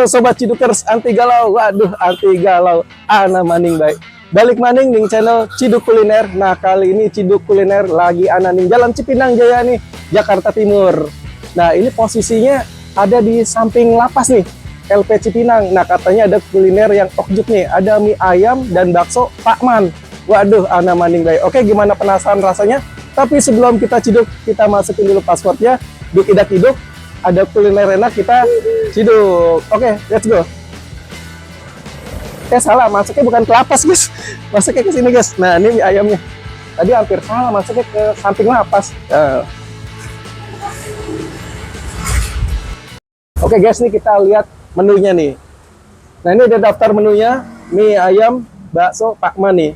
Halo Sobat Cidukers anti galau. Waduh, anti galau. Ana maning baik. Balik maning ning channel Ciduk Kuliner. Nah, kali ini Ciduk Kuliner lagi ana ning Jalan Cipinang Jaya nih, Jakarta Timur. Nah, ini posisinya ada di samping lapas nih, LP Cipinang. Nah, katanya ada kuliner yang okjuk nih. Ada mie ayam dan bakso Pak Man. Waduh, ana maning baik. Oke, gimana penasaran rasanya? Tapi sebelum kita ciduk, kita masukin dulu passwordnya. Duk idak iduk. Ada kuliner enak, kita ciduk. Oke, let's go. Salah, masuknya bukan ke lapas guys, masuknya ke sini guys. Nah, ini mie ayamnya. Tadi hampir salah, masuknya ke samping lapas. Oke guys, nih kita lihat menunya nih. Nah, ini ada daftar menunya. Mie ayam, bakso Pak Man nih.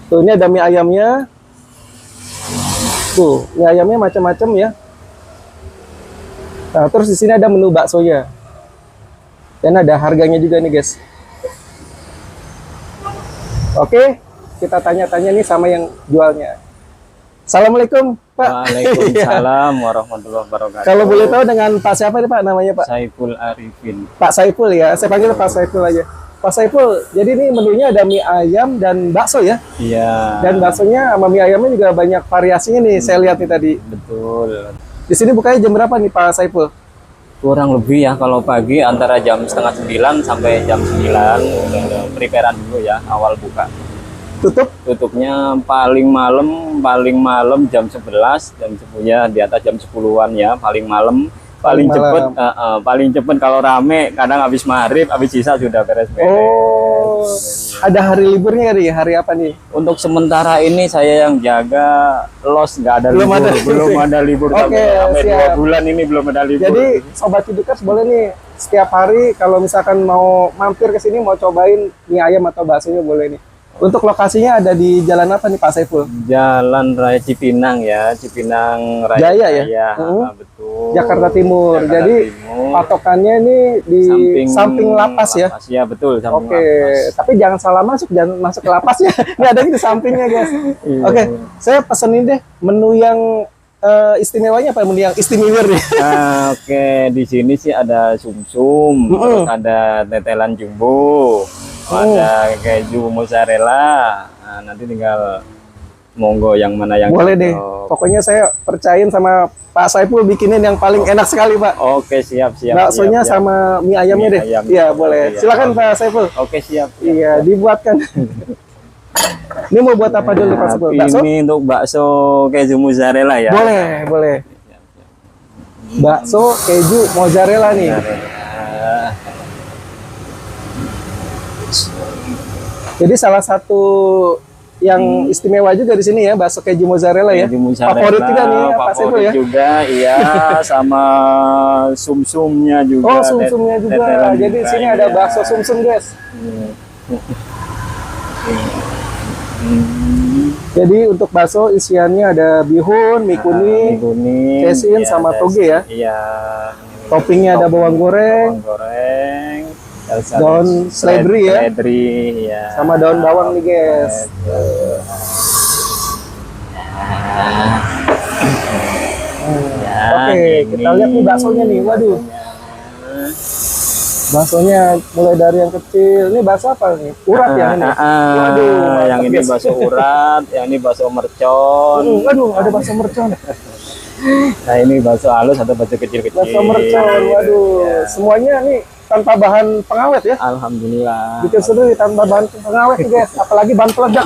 Tuh, ini ada mie ayamnya. Tuh, mie ayamnya macam-macam ya. Nah, terus di sini ada menu baksonya. Dan ada harganya juga nih, guys. Oke, kita tanya-tanya nih sama yang jualnya. Assalamualaikum, Pak. Waalaikumsalam warahmatullahi wabarakatuh. Kalau boleh tahu dengan Pak siapa nih, Pak, namanya, Pak? Saiful Arifin. Pak Saiful ya. Saya panggil Pak Saiful aja. Pak Saiful, jadi ini menunya ada mie ayam dan bakso ya? Iya. Dan baksonya sama mie ayamnya juga banyak variasinya nih, saya lihat nih tadi. Betul. Di sini bukanya jam berapa nih Pak Saiful? Kurang lebih ya kalau pagi antara jam setengah 9 sampai jam 9. Preparean dulu ya awal buka. Tutupnya paling malam jam 11, jam 10-nya di atas jam 10-an ya, paling malam. Paling cepet kalau rame kadang habis maghrib, habis sisa sudah beres-beres. Oh, ada hari liburnya nih, hari apa nih? Untuk sementara ini saya yang jaga, los nggak ada libur. Belum ada libur. Oke, sampai siap. 2 bulan ini belum ada libur. Jadi Sobat Cidukers boleh nih setiap hari kalau misalkan mau mampir ke sini mau cobain mie ayam atau baksonya boleh nih. Untuk lokasinya ada di jalan apa nih Pak Saiful? Jalan Raya Cipinang ya, Cipinang Raya Jaya ya? Betul. Jakarta Timur. Jadi patokannya ini di samping lapas ya? Ya betul. Oke, tapi jangan salah masuk, jangan masuk ke lapasnya. Ini ada di sampingnya guys. Iya. Oke, saya pesenin deh menu yang istimewanya apa? Menu yang istimewa nih. Oke, di sini sih ada sumsum, terus ada tetelan jumbo. Ada keju mozzarella. Nah, nanti tinggal monggo yang mana yang boleh deh. Pokoknya saya percayain sama Pak Saiful bikinin yang paling enak sekali, Pak. Oke, siap. Baksonya sama mie ayamnya deh. Iya, boleh. Silakan Pak Saiful. Oke, siap. Iya, dibuatkan. Ini mau buat apa dulu Pak Saiful? Bakso? Ini untuk bakso keju mozzarella ya. Boleh. Bakso keju mozzarella nih. Jadi salah satu yang istimewa juga di sini ya, bakso keju mozzarella ya. Favorit juga nih ya, Pak Saiful ya. Juga iya, sama sumsumnya juga. Oh, sumsumnya juga. Jadi di sini ada bakso sumsum, guys. Jadi untuk bakso isiannya ada bihun, mie kuning, kesin sama toge ya. Iya. Toppingnya ada bawang goreng. Daun seledri ya. Sama daun bawang nih guys. Oke, kita lihat nih baksonya nih. Waduh. Baksonya mulai dari yang kecil. Ini bakso apa nih? Urat ya ini. Waduh, yang ini bakso urat, yang ini bakso mercon. Waduh, ada bakso mercon. Nah, ini bakso halus atau bakso kecil-kecil. Bakso mercon. Waduh, semuanya nih tanpa bahan pengawet ya. Alhamdulillah. Bikin sendiri tanpa bahan pengawet nih guys, apalagi bahan peledak.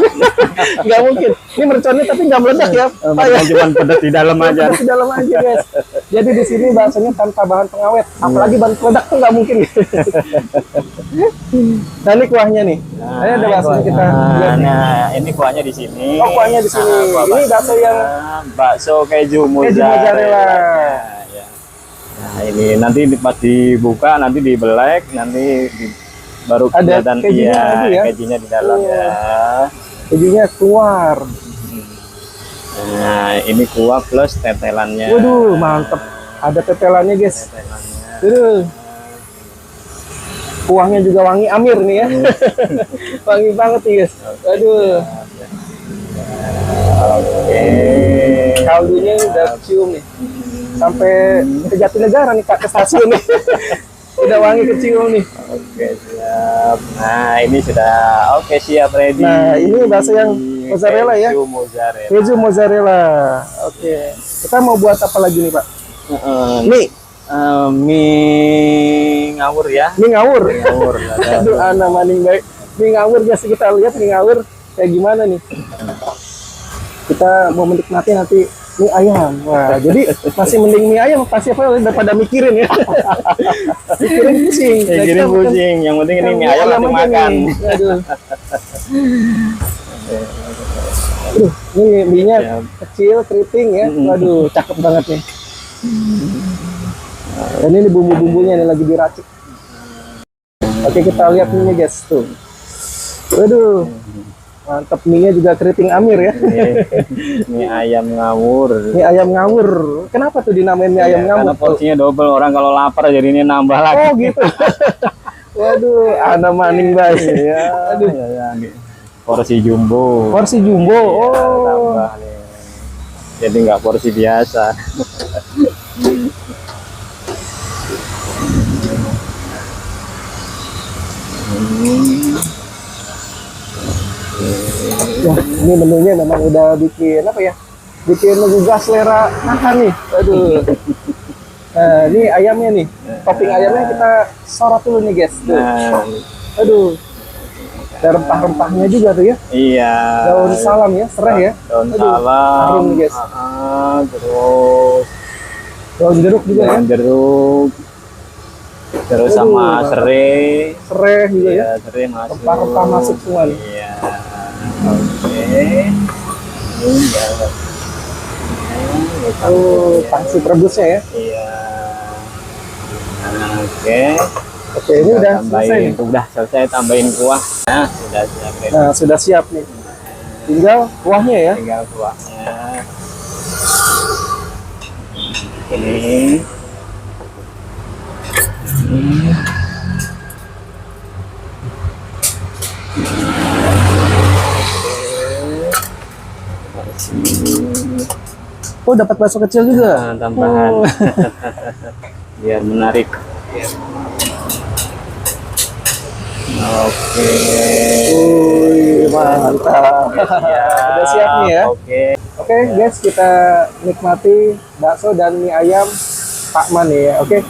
Nggak mungkin. Ini merconnya tapi nggak meledak ya. Cuma pedas di dalam aja. Di dalam aja guys. Jadi di sini bahasanya tanpa bahan pengawet, apalagi bahan peledak tuh nggak mungkin. Nah, ini kuahnya nih. Ini ada bakso kita. Nah, ini kuahnya di sini. Oh, kuahnya di sini. Ini bakso yang bakso keju mozzarella. Nah, ini nanti pas dibuka, nanti dibelek, nanti baru kelihatan kejunya di dalam ya. Kejunya keluar. Nah, ini kuah plus tetelannya. Waduh, mantep. Ada tetelannya guys. Kuahnya juga wangi amir nih ya. Wangi banget nih guys. Aduh. Oke. Kaldunya udah cium nih. Sampai ke Jatinegara nih Kak, ke stasiun nih. Udah wangi kecium nih. Oke, siap. Nah, ini sudah oke, siap, ready. Nah, ini bakso yang mozzarella ya. Keju mozzarella. Keju mozzarella. Oke. Kita mau buat apa lagi nih, Pak? Mie. Mie ngawur ya. Mie ngawur. Mie ngawur. Aduh, anak maning baik. Mie ngawur, guys, kita lihat mie ngawur kayak gimana nih. Kita mau menikmati nanti mie ayam. Wah, jadi masih mending mie ayam pasti apa daripada mikirin ya. Mikirin pusing. Nah, Mikirin kita makan pusing. Yang penting ini mie ayam langsung aja makan. nih. Aduh. Aduh, ini mie-nya Siap. kecil, keriting ya. Waduh, cakep banget nih. Dan ini bumbu-bumbunya nih lagi diracik. Oke, kita lihat mie-nya, guys, tuh. Waduh. Mantap, mie-nya juga keriting Amir ya. Mie ayam ngawur. Mie ayam ngawur. Kenapa tuh dinamain mie ayam ngawur? Karena porsinya double, orang kalau lapar jadi ini nambah lagi. Oh gitu. Waduh, anak maning baik. Ya, Aduh. Porsi jumbo. Porsi jumbo. Ya, Oh. tambah nih. Jadi nggak porsi biasa. Wah, ini menunya memang udah bikin apa ya? Bikin menggugah selera makan nih. Aduh. Nah, ini ayamnya nih. Topping ayamnya kita sorot dulu nih, guys. Tuh. Nah, Aduh. Ada rempah-rempahnya juga tuh ya. iya. Daun salam ya, serai ya. Daun Aduh, salam. harum nih, guys. Terus Daun jeruk juga ya. daun jeruk. Terus Aduh, sama mantap. serai. Serai juga ya. Iya, serai masuk. Rempah-rempah masuk semua nih. Iya. Oke. Iya. Oh, pangsit rebusnya ya. Iya. Nah, oke. Oke, ini udah selesai Tambahin, nih. udah selesai, tambahin kuah. Nah, sudah siap. Ready. Nah, sudah siap nih. Tinggal kuahnya ya. Tinggal kuahnya. Ini. Oh, dapat bakso kecil juga. Nah, tambahan. Oh. Biar menarik. Oke. Wih, mantap. Udah siap nih ya. Oke. Oke, guys, kita nikmati bakso dan mie ayam Pak Man ya. Oke.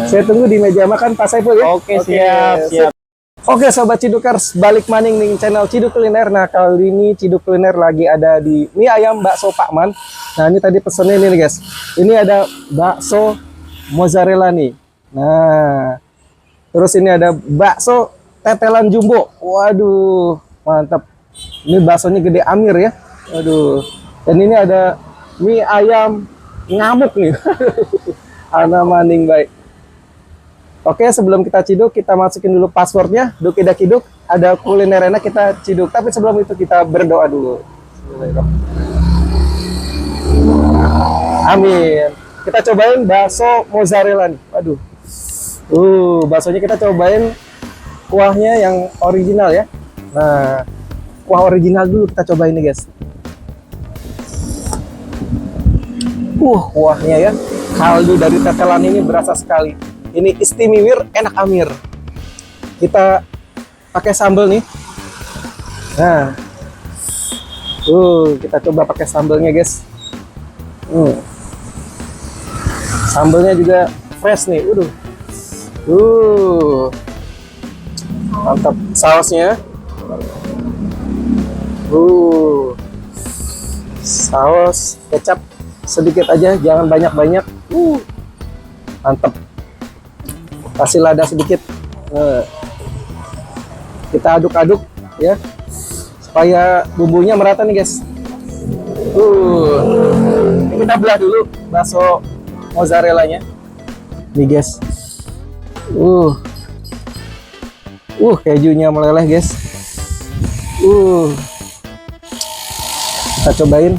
Saya tunggu di meja makan Pak Saiful ya. Oke, siap, siap. Oke, sobat Cidukers, balik maning nih channel Ciduk Kuliner. Nah, kali ini Ciduk Kuliner lagi ada di mie ayam bakso Pak Man. Nah, ini tadi pesennya ini nih, guys. Ini ada bakso mozzarella nih. Nah, terus ini ada bakso tetelan jumbo. Waduh, mantap. Ini baksonya gede Amir ya. Waduh. Dan ini ada mie ayam ngamuk nih. Ana maning baik. Oke, sebelum kita ciduk, kita masukin dulu passwordnya. Duk Ida Kiduk, ada kuliner enak kita ciduk. Tapi sebelum itu kita berdoa dulu. Amin. Kita cobain bakso mozzarella nih. Waduh. Baksonya kita cobain kuahnya yang original ya. Nah, kuah original dulu kita cobain nih, guys. Kuahnya ya. Kaldu dari tetelan ini berasa sekali. Ini istimewir enak Amir. Kita pakai sambal nih. Nah, kita coba pakai sambalnya, guys. Sambalnya juga fresh nih. Mantap sausnya. Saus kecap sedikit aja, jangan banyak-banyak. Mantap. Kasih lada sedikit. Kita aduk-aduk ya supaya bumbunya merata nih, guys. Ini kita belah dulu bakso mozzarellanya nih, guys. Kejunya meleleh, guys. Kita cobain.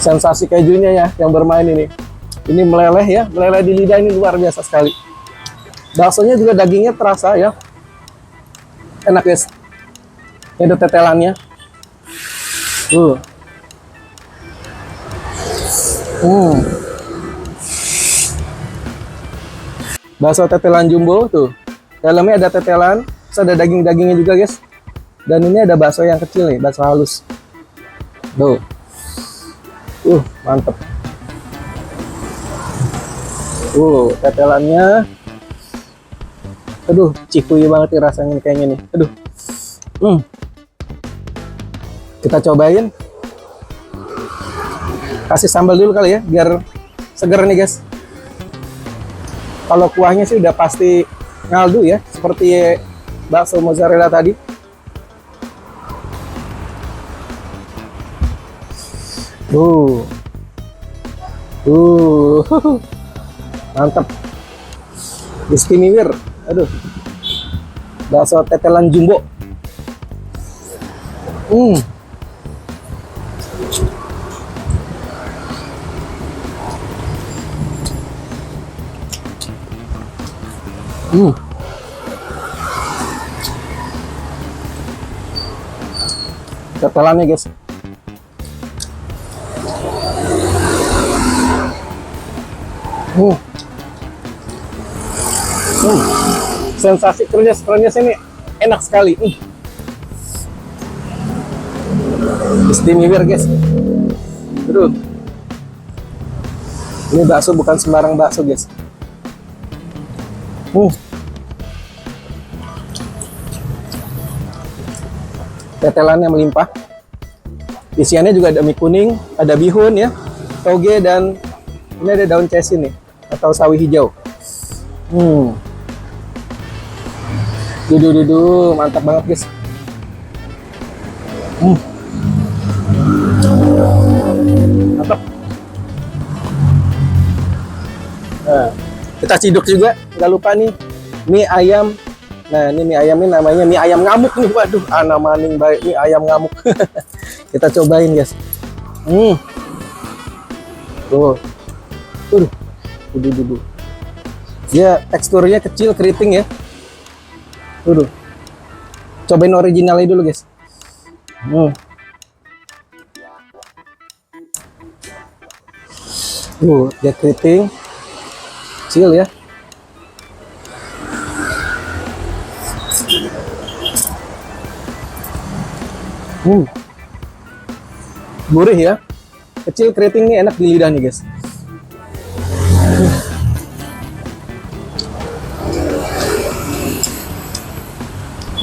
Sensasi kejunya ya yang bermain ini. Ini meleleh ya, meleleh di lidah, ini luar biasa sekali. Baksonya juga dagingnya terasa ya. Enak guys. Ini ada tetelannya. Bakso tetelan jumbo tuh. Dalamnya ada tetelan, terus ada daging-dagingnya juga guys. Dan ini ada bakso yang kecil nih, bakso halus. Tuh. Mantep. Tetelannya. Aduh, cikuy banget nih rasanya kayaknya nih. Aduh. Kita cobain. Kasih sambal dulu kali ya, biar seger nih guys. Kalau kuahnya sih udah pasti ngaldu ya, seperti bakso mozzarella tadi. Mantap. Istimewa. Aduh. Bakso tetelan jumbo. Tetelannya guys. Sensasi krenyes ini enak sekali. Istimewa guys. Aduh. Ini bakso bukan sembarang bakso guys. Tetelannya melimpah. Isiannya juga ada mie kuning, ada bihun ya, toge, dan ini ada daun cesin nih atau sawi hijau. Mantap banget guys. Mantap. Nah, kita ciduk juga, nggak lupa nih mie ayam. Nah, ini mie ayam ini namanya mie ayam ngamuk nih. Waduh, ana maning baik mie ayam ngamuk. Kita cobain guys. Tuh. Ya, teksturnya kecil, keriting ya. Cobain originalnya dulu guys. Dia keriting, kecil ya. Gurih ya, kecil, keriting nih, enak di lidah nih guys.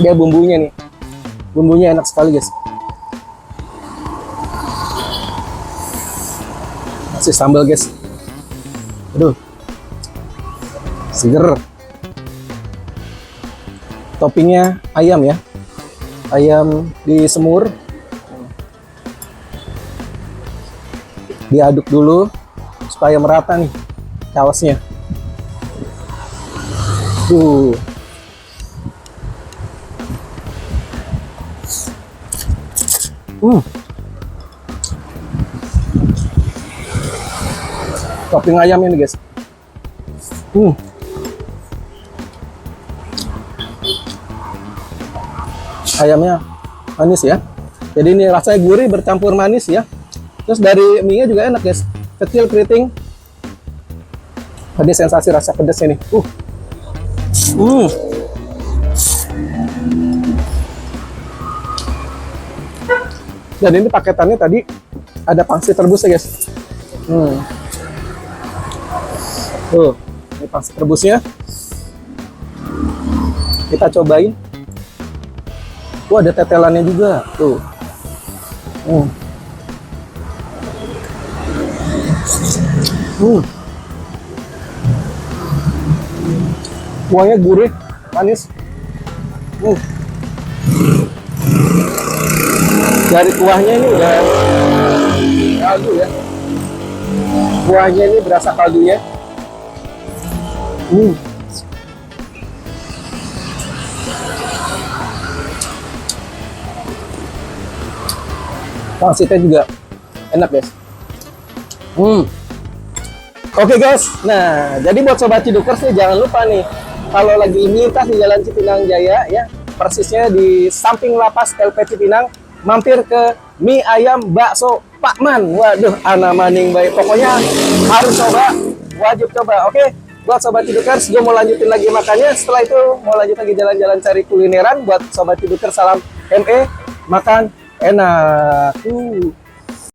Dia bumbunya nih, bumbunya enak sekali guys. Kasih sambal guys. Aduh, seger. Toppingnya ayam ya, ayam disemur, diaduk dulu supaya merata nih sausnya. Topping ayamnya nih guys. Ayamnya manis ya. Jadi ini rasanya gurih bercampur manis ya. Terus dari mie-nya juga enak guys. Kecil, keriting. Ada sensasi rasa pedasnya nih. Dan ini paketannya tadi ada pangsit rebusnya guys. Ini pangsit rebusnya. Kita cobain. Ada tetelannya juga. Tuh. Kuahnya gurih, manis. Dari kuahnya ini udah kaldu ya. Kuahnya ini berasa kaldunya. Pangsitnya juga enak guys. Oke guys, nah jadi buat sobat Cidukers nih jangan lupa nih kalau lagi melintas di Jalan Cipinang Jaya ya, persisnya di samping lapas LP Cipinang, mampir ke mie ayam bakso Pak Man. Waduh, ana maning baik. Pokoknya harus coba, wajib coba. Oke, buat sobat Cidukers, gue mau lanjutin lagi makannya. Setelah itu mau lanjut lagi jalan-jalan cari kulineran. Buat sobat Cidukers, salam ME, makan enak.